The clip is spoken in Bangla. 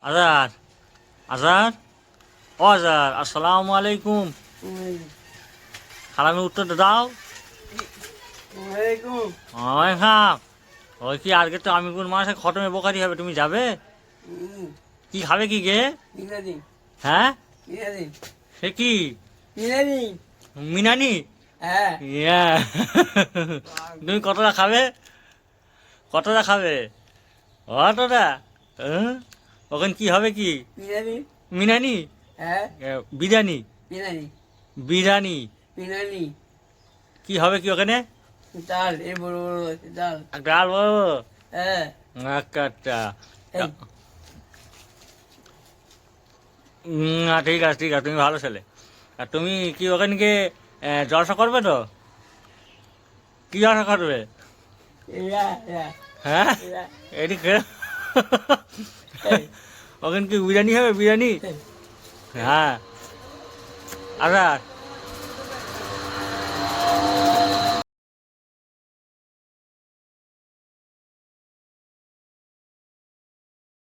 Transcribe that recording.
আজার আজার ও আজার, আসসালামু আলাইকুম। সালামের উত্তরটা দাও। ওই হ্যাঁ, ওই কি আজকে তো আমি কোন মাসে খতমে বোখারি হবে, তুমি যাবে? কি খাবে কি গে? হ্যাঁ, সে কি মিনানি? ইয়া। তুমি কতটা খাবে? কতটা খাবে? অতটা? হ্যাঁ? ওখানে কি হবে কি? মিনানি? বিরিয়ানি? বিরিয়ানি কি হবে কি ওখানে? ডাল এই বড় বড় ডাল। ডাল বড় বড়? হ্যাঁ আচ্ছা আচ্ছা। এই। ঠিক আছে ঠিক আছে, তুমি ভালো ছেলে। আর তুমি কি ওখানে গিয়ে জলসা করবে তো? কি জলসা করবে? এরা এরা হ্যাঁ, এরা এদিকে ওখানে কি বিরিয়ানি হবে? বিরিয়ানি? এই। হ্যাঁ। আচ্ছা